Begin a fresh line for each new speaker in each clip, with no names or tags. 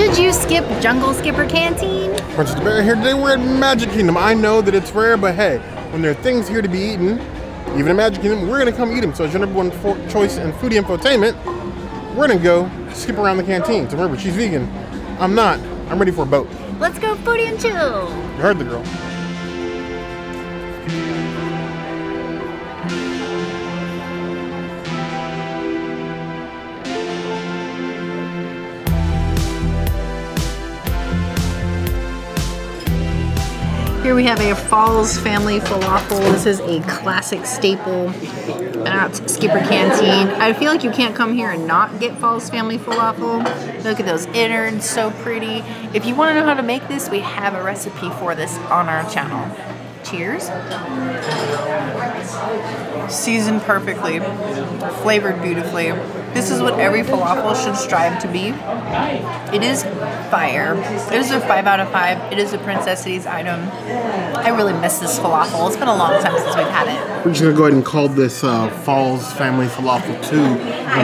Should you skip Jungle Skipper Canteen?
Princess Bear here today. We're at Magic Kingdom. I know that it's rare, but hey, when there are things here to be eaten, even in Magic Kingdom, we're gonna come eat them. So as your number one choice in foodie infotainment, we're gonna go skip around the canteen. So remember, she's vegan. I'm not. I'm ready for a boat.
Let's go foodie and chill.
You heard the girl.
Here we have a Falls family falafel. This is a classic staple at Skipper Canteen. I feel like you can't come here and not get Falls family falafel. Look at those innards, so pretty. If you want to know how to make this, we have a recipe for this on our channel. Cheers. Seasoned perfectly, flavored beautifully. This is what every falafel should strive to be. It is fire. It is a 5 out of 5. It is a Princessity's item. I really miss this falafel. It's been a long time since we've had it.
We're just gonna go ahead and call this Falls Family Falafel 2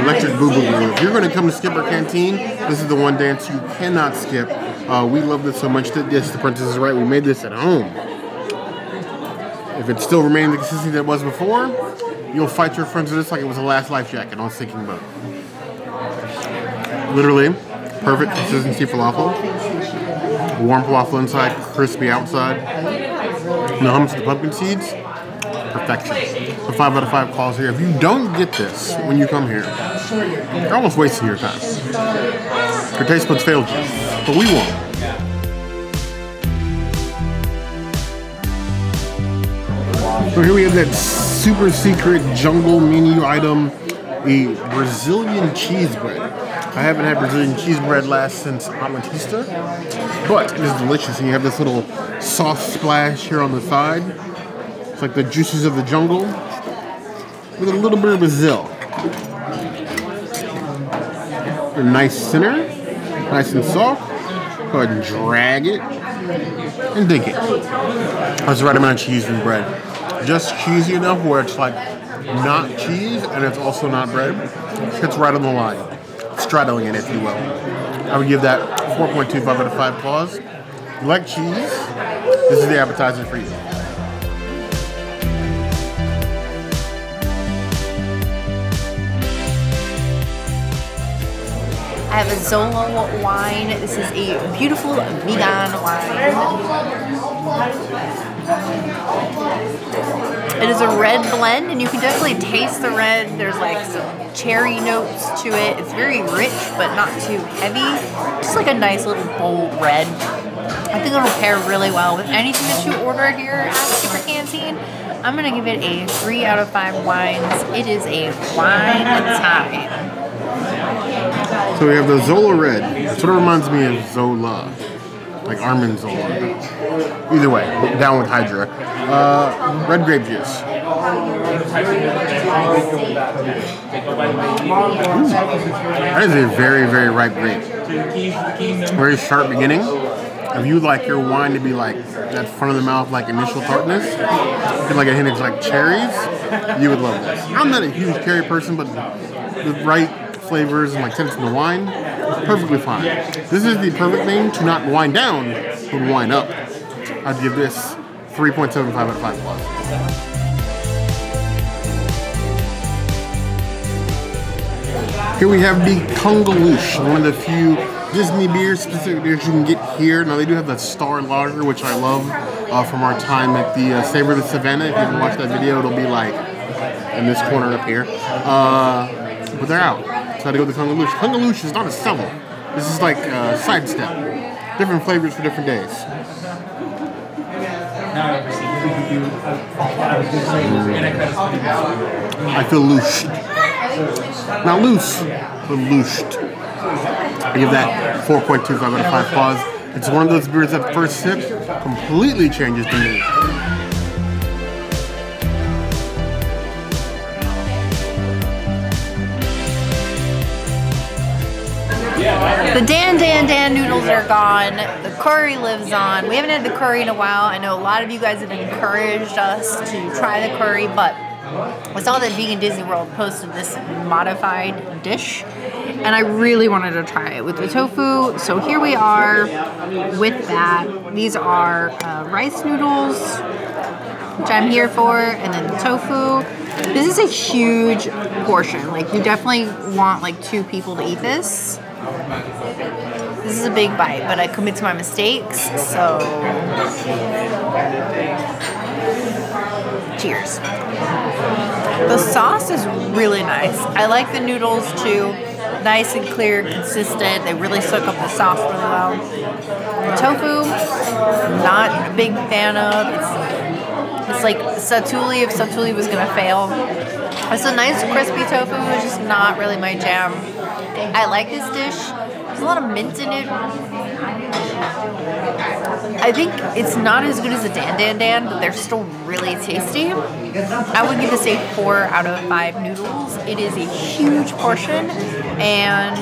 Electric Boogaloo. If you're gonna come to Skipper Canteen, this is the one dance you cannot skip. We love this so much that yes, the princess is right. We made this at home. If it still remains the consistency that it was before, you'll fight your friends with this like it was a last life jacket on a sinking boat. Literally, perfect consistency falafel. Warm falafel inside, crispy outside. And the hummus with the pumpkin seeds, perfection. So 5 out of 5 calls here. If you don't get this when you come here, you're almost wasting your time. Your taste buds failed you, but we won't. So here we have that super secret jungle menu item, a Brazilian cheese bread. I haven't had Brazilian cheese bread last since Amatista, but it is delicious. And you have this little sauce splash here on the side. It's like the juices of the jungle with a little bit of Brazil. A nice center, nice and soft. Go ahead and drag it and dink it. That's the right amount of cheese and bread. Just cheesy enough where it's like not cheese and it's also not bread. It hits right on the line. Straddling it, if you will. I would give that 4.25 out of 5 claws. You like cheese? This is the appetizer for you.
I have a Zolo wine. This is a beautiful vegan wine. It is a red blend, and you can definitely taste the red. There's like some cherry notes to it. It's very rich, but not too heavy. Just like a nice little bold red. I think it'll pair really well with anything that you order here at Skipper Canteen. I'm gonna give it a 3 out of 5 wines. It is a wine time.
So we have the Zola Red. It sort of reminds me of Zola, like Armin Zola. Either way, down with Hydra. Red grape juice. Ooh, that is a very, very ripe grape. Very sharp beginning. If you would like your wine to be like that front of the mouth, like initial tartness, and like a hint of like cherries, you would love this. I'm not a huge cherry person, but the right flavors and like scents in the wine, perfectly fine. This is the perfect thing to not wind down, but wind up. I'd give this 3.75 out of 5 plus. Here we have the Kungaloosh, one of the few Disney beers, specific beers you can get here. Now they do have the Star Lager, which I love from our time at the Savor the Savannah. If you haven't watched that video, it'll be like in this corner up here. But they're out. So I had to go to the Kungaloosh. Kungaloosh is not a cellar. This is like a sidestep. Different flavors for different days. I feel loosed. Not loose, but loosed. I give that 4.25 out of 5 claws. It's one of those beers that first sip completely changes the mood.
The Dan noodles are gone. The curry lives on. We haven't had the curry in a while. I know a lot of you guys have encouraged us to try the curry, but I saw that Vegan Disney World posted this modified dish, and I really wanted to try it with the tofu. So here we are with that. These are rice noodles, which I'm here for, and then the tofu. This is a huge portion. Like, you definitely want like 2 people to eat this. This is a big bite, but I commit to my mistakes, so cheers. The sauce is really nice. I like the noodles too. Nice and clear, consistent. They really soak up the sauce really well. Tofu, not a big fan of. It's like satuli if satuli was gonna fail. It's a nice crispy tofu, it's just not really my jam. I like this dish. There's a lot of mint in it. I think it's not as good as a dan, but they're still really tasty. I would give this a 4 out of 5 noodles. It is a huge portion, and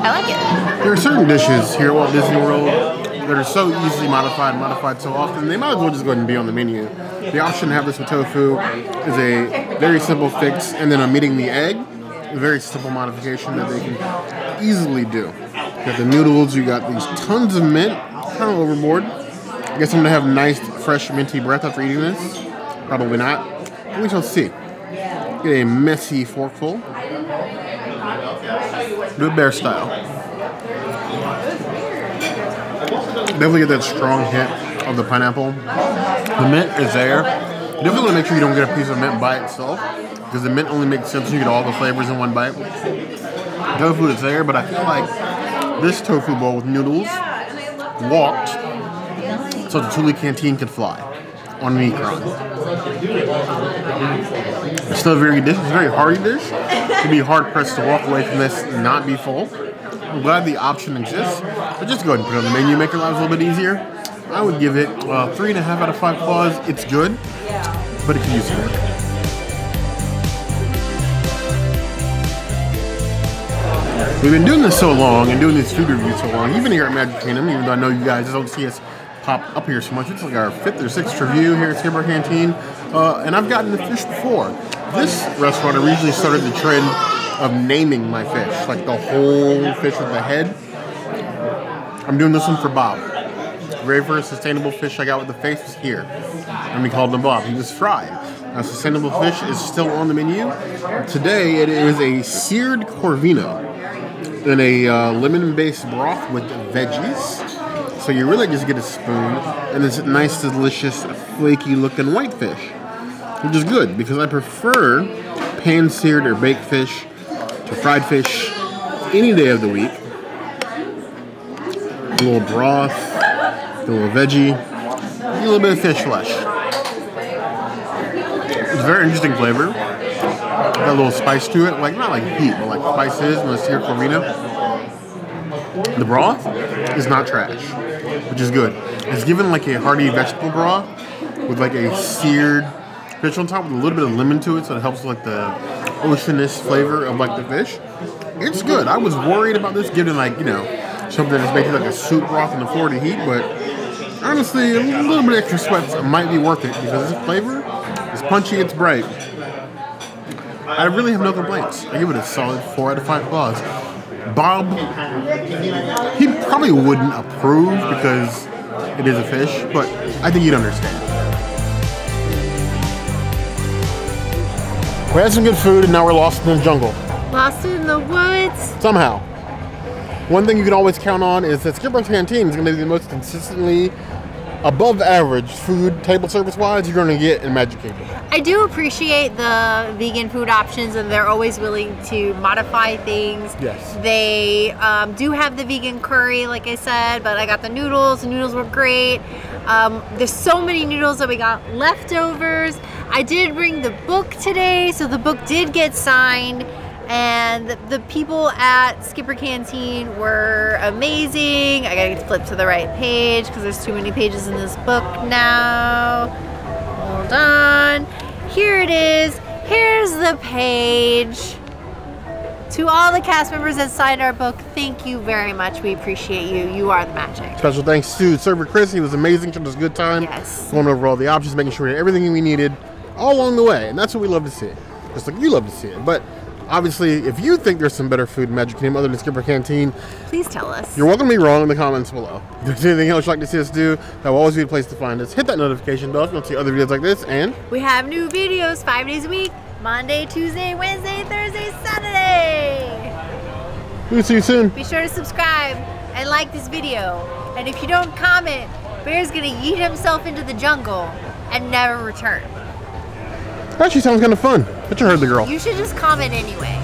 I like it.
There are certain dishes here at Walt Disney World that are so easily modified so often, they might as well just go ahead and be on the menu. The option to have this with tofu is a very simple fix, and then omitting the egg, a very simple modification that they can easily do. You got the noodles, you got these tons of mint, kind of overboard. I guess I'm gonna have nice, fresh, minty breath after eating this. Probably not. We shall see. Get a messy forkful. Do it bear style. Definitely get that strong hit of the pineapple. The mint is there. You definitely want to make sure you don't get a piece of mint by itself, because the mint only makes sense when you get all the flavors in one bite. Tofu is there, but I feel like this tofu bowl with noodles walked so the Tuli Canteen could fly on an Ikran. It's still a very good dish. It's a very hearty dish. You'd be hard pressed to walk away from this and not be full. I'm glad the option exists, but just go ahead and put it on the menu, make your lives a little bit easier. I would give it 3.5 out of 5 claws. It's good, but it can use some work. We've been doing this so long and doing these food reviews so long, even here at Magic Kingdom, even though I know you guys don't see us pop up here so much. It's like our 5th or 6th review here at Skipper Canteen, and I've gotten the fish before. This restaurant originally started the trend of naming my fish, like the whole fish with the head. I'm doing this one for Bob. The very first sustainable fish I got with the face was here, and we called him Bob. He was fried. Now, sustainable fish is still on the menu. Today it is a seared Corvina in a lemon-based broth with veggies. So you really just get a spoon and this nice, delicious, flaky-looking white fish, which is good because I prefer pan-seared or baked fish to fried fish any day of the week. A little broth, a little veggie, a little bit of fish flesh. It's a very interesting flavor. Got a little spice to it, like not like heat, but like spices in the seared Corvina. The broth is not trash, which is good. It's given like a hearty vegetable broth with like a seared fish on top with a little bit of lemon to it, so it helps with like the oceanous flavor of like the fish. It's good. I was worried about this giving like, you know, something that's basically like a soup broth in the Florida heat, but honestly, a little bit extra sweat might be worth it because this flavor is punchy, it's bright. I really have no complaints. I give it a solid 4 out of 5 claws. Bob, he probably wouldn't approve because it is a fish, but I think you'd understand. We had some good food and now we're lost in the jungle.
Lost in the woods?
Somehow. One thing you can always count on is that Skipper's Canteen is going to be the most consistently above average food, table service wise, you're going to get in Magic Kingdom.
I do appreciate the vegan food options, and they're always willing to modify things.
Yes.
They do have the vegan curry, like I said, but I got the noodles. The noodles were great. There's so many noodles that we got leftovers. I did bring the book today, so the book did get signed. And the people at Skipper Canteen were amazing. I gotta flip to the right page because there's too many pages in this book now. Hold on. Here it is. Here's the page. To all the cast members that signed our book, thank you very much. We appreciate you. You are the magic.
Special thanks to server Chris. He was amazing. Showed us a good time.
Yes.
Going over all the options, making sure we had everything we needed all along the way. And that's what we love to see. Just like you love to see it. But Obviously, if you think there's some better food in Magic Kingdom other than Skipper Canteen,
please tell us.
You're welcome to be wrong in the comments below. If there's anything else you'd like to see us do, that will always be a place to find us. Hit that notification bell if you want to see other videos like this, and
we have new videos 5 days a week. Monday, Tuesday, Wednesday, Thursday, Saturday.
We'll see you soon.
Be sure to subscribe and like this video. And if you don't comment, Bear's gonna yeet himself into the jungle and never return.
Actually sounds kind of fun. But you heard the girl.
You should just comment anyway.